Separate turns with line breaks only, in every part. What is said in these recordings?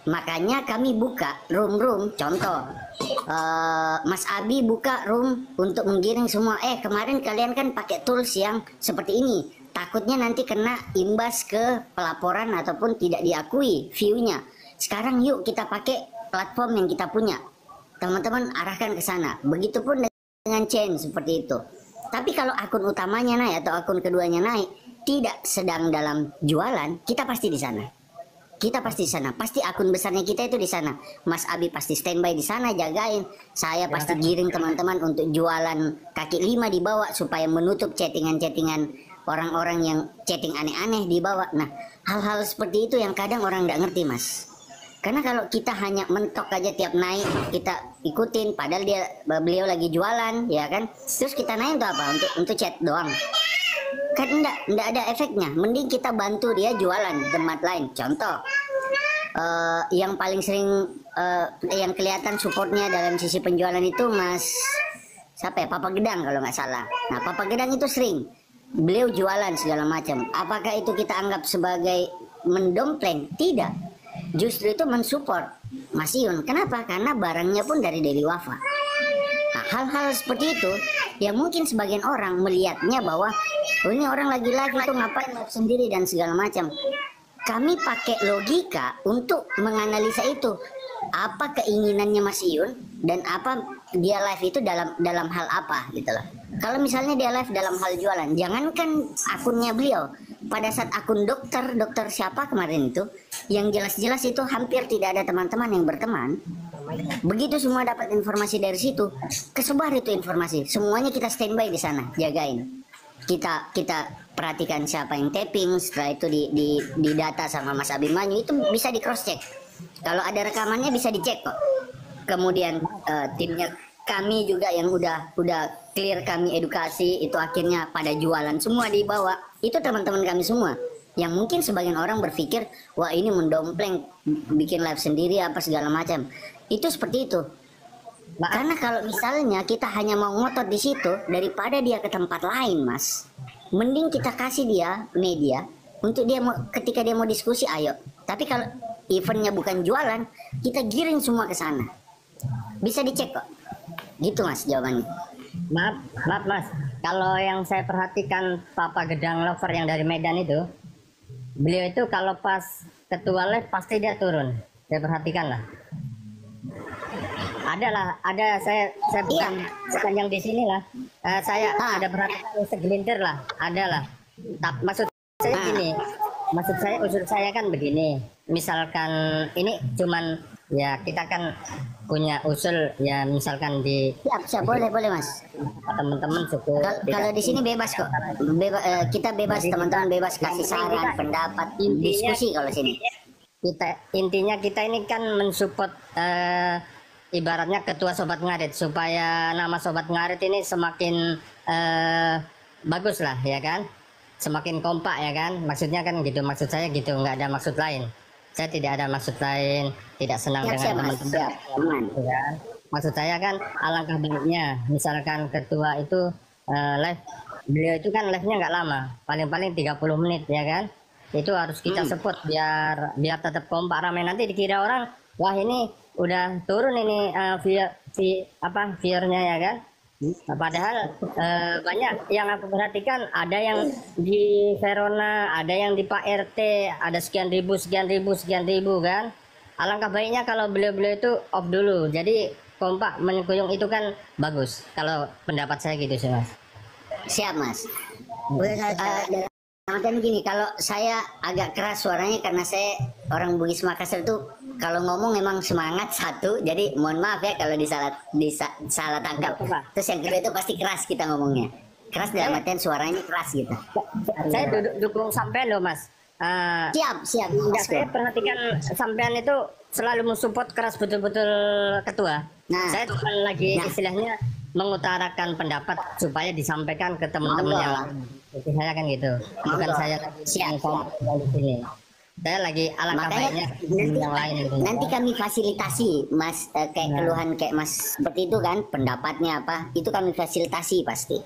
Makanya kami buka room-room, contoh Mas Abi buka room untuk menggiring semua. Kemarin kalian kan pakai tools yang seperti ini, takutnya nanti kena imbas ke pelaporan ataupun tidak diakui view-nya. Sekarang yuk kita pakai platform yang kita punya, teman-teman arahkan ke sana. Begitupun dengan chain seperti itu. Tapi kalau akun utamanya naik atau akun keduanya naik, tidak sedang dalam jualan, kita pasti di sana. Kita pasti di sana, pasti akun besarnya kita itu di sana. Mas Abi pasti standby di sana jagain. Saya pasti giring teman-teman untuk jualan kaki lima di bawah supaya menutup chattingan-chattingan orang-orang yang chatting aneh-aneh di bawah. Nah, hal-hal seperti itu yang kadang orang nggak ngerti, Mas. Karena kalau kita hanya mentok aja tiap naik kita ikutin, padahal beliau lagi jualan, ya kan? Terus kita naik untuk apa? Untuk chat doang. Kan enggak ada efeknya. Mending kita bantu dia jualan di tempat lain. Contoh yang paling sering yang kelihatan supportnya dalam sisi penjualan itu Mas siapa ya, Papa Gedang kalau nggak salah. Nah, Papa Gedang itu sering beliau jualan segala macam. Apakah itu kita anggap sebagai mendompleng? Tidak, justru itu mensupport Mas Iun. Kenapa? Karena barangnya pun dari Daily Wafa. Nah, hal-hal seperti itu yang mungkin sebagian orang melihatnya bahwa ini orang lagi live itu ngapain live sendiri dan segala macam. Kami pakai logika untuk menganalisa itu. Apa keinginannya Mas Iun dan apa dia live itu dalam hal apa gitu loh. Kalau misalnya dia live dalam hal jualan, jangankan akunnya beliau, pada saat akun dokter siapa kemarin itu, yang jelas-jelas itu hampir tidak ada teman-teman yang berteman. Begitu semua dapat informasi dari situ, kesebar itu informasi. Semuanya kita standby di sana, jagain. Kita perhatikan siapa yang tapping, setelah itu di data sama Mas Abimanyu itu bisa di cross check. Kalau ada rekamannya bisa dicek kok. Kemudian timnya kami juga yang udah clear, kami edukasi itu akhirnya pada jualan semua di bawah. Itu teman-teman kami semua. Yang mungkin sebagian orang berpikir, wah ini mendompleng, bikin live sendiri apa segala macam. Itu seperti itu. Karena kalau misalnya kita hanya mau ngotot di situ daripada dia ke tempat lain, Mas. Mending kita kasih dia media untuk dia ketika dia mau diskusi, ayo. Tapi kalau eventnya bukan jualan, kita giring semua ke sana. Bisa dicek kok. Gitu Mas jawabannya.
Maaf Mas, kalau yang saya perhatikan Papa Gedang Lover yang dari Medan itu, beliau itu kalau pas ketua live pasti dia turun. Saya perhatikan lah. Ada saya bukan yang di sini lah. Saya ada perhatikan segelintir lah, ada lah. Maksud saya gini, usul saya kan begini. Misalkan ini cuman ya kita kan punya usul ya, misalkan
siap boleh Mas.
Teman-teman suku.
Kalau di sini bebas kok. Kita bebas, teman-teman bebas kasih saran, pendapat, diskusi kalau sini.
Intinya kita ini kan mensupport ibaratnya ketua Sobat Ngarit supaya nama Sobat Ngarit ini semakin bagus lah ya kan, semakin kompak ya kan, maksudnya kan gitu, maksud saya gitu, nggak ada maksud lain. Saya tidak ada maksud lain, tidak senang dengan teman-teman ya. Maksud saya kan alangkah baiknya misalkan ketua itu live, beliau itu kan live-nya nggak lama, paling-paling 30 menit ya kan, itu harus kita support biar tetap kompak ramai. Nanti dikira orang, wah ini udah turun ini viewernya ya kan. Padahal banyak yang aku perhatikan, ada yang di Verona, ada yang di Pak RT, ada sekian ribu kan. Alangkah baiknya kalau beliau-beliau itu off dulu, jadi kompak menyekuyung itu kan bagus. Kalau pendapat saya gitu sih Mas.
Siap Mas. Dalam gini, kalau saya agak keras suaranya karena saya orang Bugis Makassar tuh kalau ngomong memang semangat satu, jadi mohon maaf ya kalau salah tangkap. Terus yang kedua itu pasti keras kita ngomongnya, keras dalam artian suaranya keras gitu.
Saya dukung sampean loh Mas.
Siap.
Saya perhatikan sampean itu selalu mensupport keras betul-betul ketua. Saya cuma lagi istilahnya mengutarakan pendapat supaya disampaikan ke teman-teman yang lain. Jadi saya kan gitu, bukan saya lagi siang di sini. Saya lagi alangkah baiknya yang lain gitu.
Nanti kami fasilitasi Mas, kayak keluhan kayak Mas seperti itu kan, pendapatnya apa, itu kami fasilitasi pasti.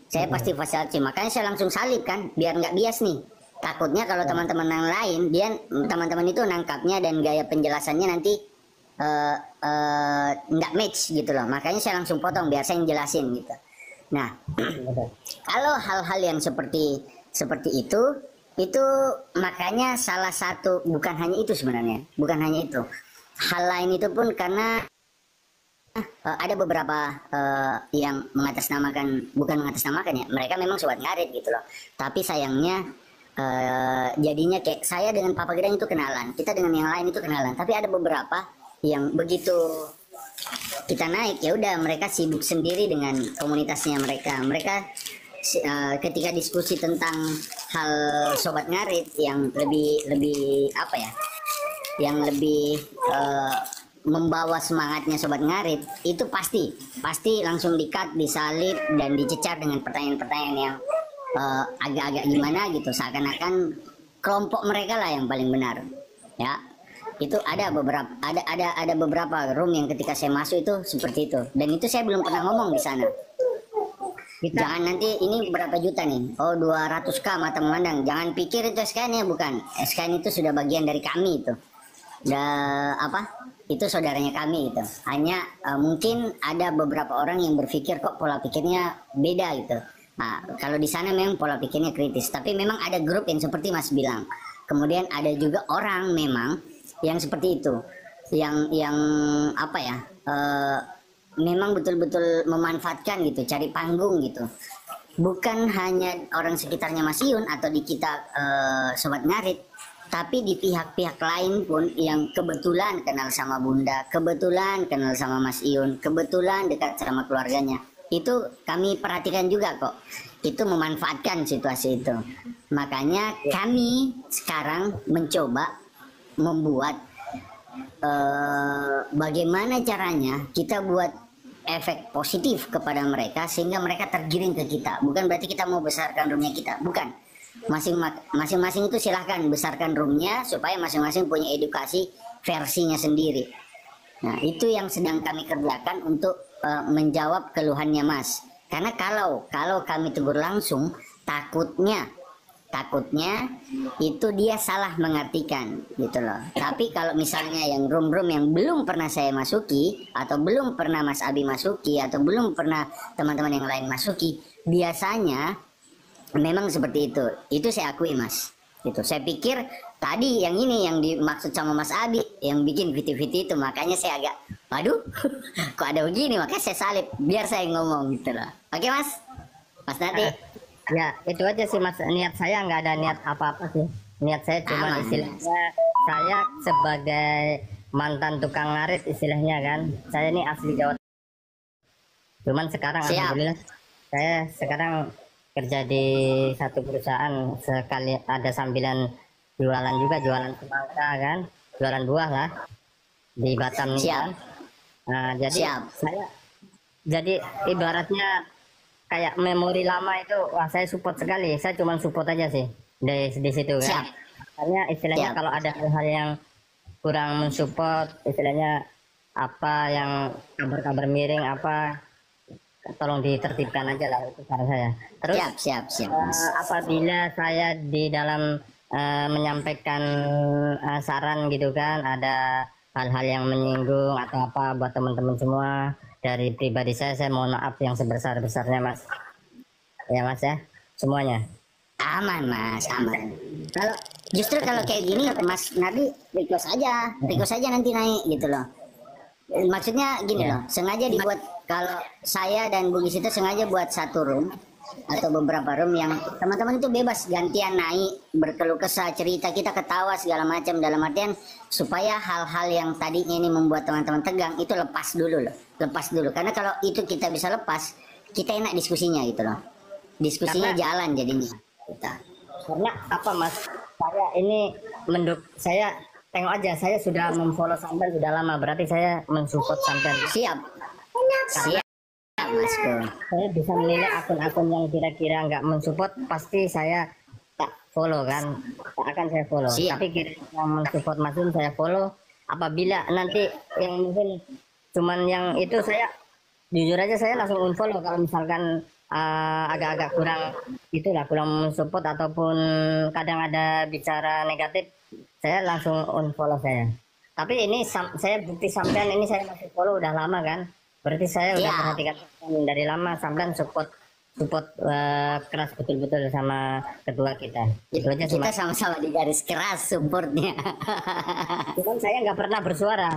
Saya pasti fasilitasi, makanya saya langsung salib kan, biar nggak bias nih. takutnya kalau teman-teman yang lain, teman-teman itu nangkapnya dan gaya penjelasannya nanti nggak match gitu loh. Makanya saya langsung potong biar saya yang jelasin gitu. Nah, kalau hal-hal yang seperti itu makanya salah satu, bukan hanya itu sebenarnya, bukan hanya itu. Hal lain itu pun karena ada beberapa yang bukan mengatasnamakan ya, mereka memang sobat ngarit gitu loh. Tapi sayangnya jadinya kayak saya dengan Papa Gedang itu kenalan, kita dengan yang lain itu kenalan. Tapi ada beberapa yang begitu kita naik ya udah mereka sibuk sendiri dengan komunitasnya mereka. Mereka ketika diskusi tentang hal sobat ngarit yang lebih apa ya, yang lebih membawa semangatnya sobat ngarit, itu pasti langsung di-cut, disalib dan dicecar dengan pertanyaan-pertanyaan yang agak-agak gimana gitu, seakan-akan kelompok mereka lah yang paling benar ya. Itu ada beberapa room yang ketika saya masuk itu seperti itu, dan itu saya belum pernah ngomong di sana. Jangan nanti ini berapa juta nih, oh 200k mata memandang, jangan pikir itu SKN ya, bukan. SKN itu sudah bagian dari kami itu. Itu saudaranya kami itu. Hanya mungkin ada beberapa orang yang berpikir kok pola pikirnya beda gitu. Nah, kalau di sana memang pola pikirnya kritis, tapi memang ada grup yang seperti Mas bilang. Kemudian ada juga orang memang yang seperti itu, yang apa ya, memang betul-betul memanfaatkan gitu, cari panggung gitu. Bukan hanya orang sekitarnya Mas Iun atau di kita sobat ngarit, tapi di pihak-pihak lain pun yang kebetulan kenal sama Bunda, kebetulan kenal sama Mas Iun, kebetulan dekat sama keluarganya, itu kami perhatikan juga kok. Itu memanfaatkan situasi itu. Makanya kami sekarang mencoba membuat bagaimana caranya kita buat efek positif kepada mereka sehingga mereka tergiring ke kita. Bukan berarti kita mau besarkan roomnya kita, bukan. Masing-masing itu silahkan besarkan roomnya supaya masing-masing punya edukasi versinya sendiri. Nah, itu yang sedang kami kerjakan untuk menjawab keluhannya Mas. Karena kalau kami tegur langsung, takutnya itu dia salah mengartikan gitu loh. Tapi kalau misalnya yang room-room yang belum pernah saya masuki, atau belum pernah Mas Abi masuki, atau belum pernah teman-teman yang lain masuki, biasanya memang seperti itu. Itu saya akui Mas. Itu saya pikir tadi yang ini yang dimaksud sama Mas Abi yang bikin viti-viti itu, makanya saya agak waduh kok ada begini, makanya saya salib biar saya ngomong gitu loh. Oke Mas Nadi.
Ya itu aja sih Mas, niat saya nggak ada niat apa-apa sih. Niat saya cuma istilahnya saya sebagai mantan tukang ngarit istilahnya kan, saya ini asli Jawa. Cuman sekarang alhamdulillah saya sekarang kerja di satu perusahaan, sekali ada sambilan jualan juga, jualan semangka kan, jualan buah lah di Batam nih kan. Nah, jadi saya jadi ibaratnya kayak memori lama itu, wah saya support sekali. Saya cuma support aja sih di situ kan. Karena istilahnya kalau ada hal-hal yang kurang mensupport, istilahnya apa yang kabar-kabar miring apa, tolong ditertibkan aja lah, itu cara saya. Terus
siap.
apabila saya di dalam menyampaikan saran gitu kan, ada hal-hal yang menyinggung atau apa buat teman-teman semua, dari pribadi saya mohon maaf yang sebesar-besarnya Mas. Ya Mas ya, semuanya.
Aman Mas, aman. Kalau kayak gini Mas Nadi request aja nanti naik gitu loh. Maksudnya gini loh, sengaja dibuat, kalau saya dan Bugis itu sengaja buat satu room atau beberapa room yang teman-teman itu bebas gantian naik, berkeluh kesah, cerita, kita ketawa segala macam, dalam artian supaya hal-hal yang tadinya ini membuat teman-teman tegang itu lepas dulu. Karena kalau itu kita bisa lepas, kita enak diskusinya gitu loh. Diskusinya jalan jadinya kita.
Karena apa Mas, saya ini saya tengok aja, saya sudah memfollow sampai sudah lama, berarti saya mensupport sampai.
Siap Mas.
Saya bisa menilai akun-akun yang kira-kira nggak mensupport, pasti saya tak follow kan, tak akan saya follow. Tapi yang mensupport Mas Iun saya follow. Apabila nanti yang mungkin cuman yang itu, saya jujur aja saya langsung unfollow kalau misalkan agak-agak kurang itulah, kurang support ataupun kadang ada bicara negatif, saya langsung unfollow saya. Tapi ini saya bukti sampean ini saya masih follow udah lama kan. Berarti saya udah
Ya,
perhatikan dari lama sampean support support keras betul-betul sama ketua kita. Itu aja sih
kita
Mas.
sama-sama di garis keras supportnya.
Cuman saya nggak pernah bersuara.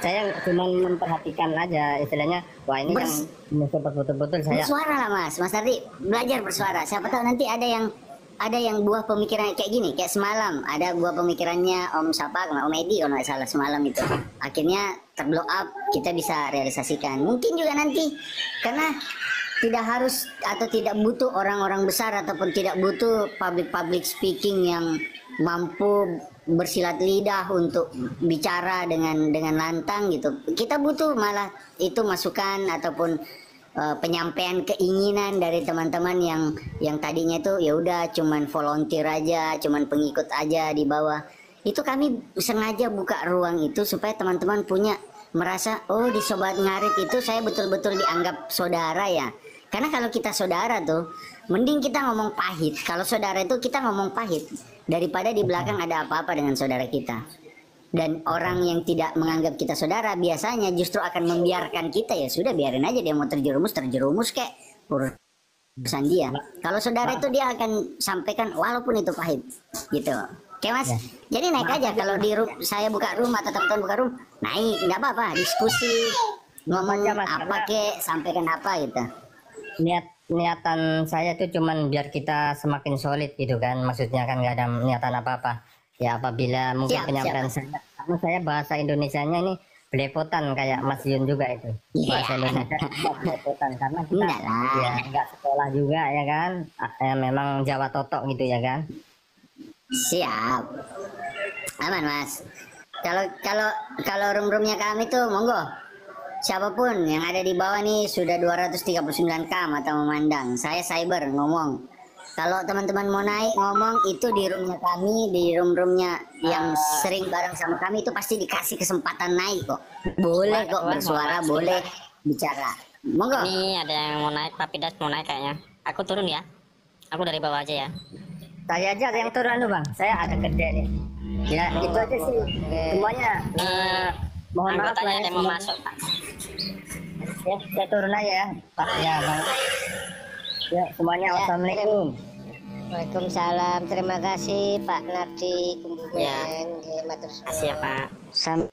Saya cuma memperhatikan aja istilahnya. Wah ini yang
Bers-
support betul-betul saya.
Bersuara lah Mas Ardi, belajar bersuara. Siapa tahu nanti ada yang buah pemikiran kayak gini, kayak semalam ada buah pemikirannya Om Sapa, Om Edi kalau nggak salah semalam itu. Akhirnya terblow up, kita bisa realisasikan. Mungkin juga nanti karena tidak harus atau tidak butuh orang-orang besar ataupun tidak butuh public speaking yang mampu bersilat lidah untuk bicara dengan lantang gitu. Kita butuh malah itu masukan ataupun penyampaian keinginan dari teman-teman yang tadinya itu ya udah cuman volunteer aja, cuman pengikut aja di bawah. Itu kami sengaja buka ruang itu supaya teman-teman punya merasa oh di Sobat Ngarit itu saya betul-betul dianggap saudara ya. Karena kalau kita saudara tuh mending kita ngomong pahit. Kalau saudara itu kita ngomong pahit daripada di belakang ada apa-apa dengan saudara kita. Dan orang yang tidak menganggap kita saudara biasanya justru akan membiarkan kita, ya sudah biarin aja dia mau terjerumus kayak urusan dia. Kalau saudara itu dia akan sampaikan walaupun itu pahit gitu. Oke Mas,
Ya.
jadi naik aja kalau di room, saya buka room atau teman-teman buka room, naik nggak apa-apa, diskusi ngomong
Aja, Mas,
apa kek, sampaikan apa gitu.
Niatan saya itu cuman biar kita semakin solid gitu kan, maksudnya kan nggak ada niatan apa-apa ya. Apabila mungkin
Siap,
penyampaian saya, karena saya bahasa Indonesianya ini belepotan kayak Mas Yun juga itu,
Iya.
bahasa Indonesia belepotan karena kita
Enggak lah.
ya nggak sekolah juga ya kan. Memang Jawa totok gitu ya kan.
Siap. Aman Mas. Kalau kalau kalau room-roomnya kami tuh monggo. Siapapun yang ada di bawah nih sudah 239k mata memandang. Saya cyber ngomong. Kalau teman-teman mau naik ngomong itu di roomnya kami, di room-roomnya yang sering bareng sama kami itu pasti dikasih kesempatan naik kok. Boleh kok bersuara, boleh bicara. Monggo.
Ini ada yang mau naik, Papi Das mau naik kayaknya. Aku turun ya. Aku dari bawah aja ya.
Saya aja yang turun dulu Bang, saya agak gede nih. Ya itu aja sih semuanya. Mohon maaf lah
Anggotanya
ya
ada yang mau
semuanya.
masuk, Pak.
Ya, saya turun aja ya, Pak. Ya, Bang. Ya, semuanya
Ya.
wassalamualaikum.
Waalaikumsalam. Terima kasih Pak Nardi Kumbumen.
Ya.
Matur suwun.
Kasih ya, Pak.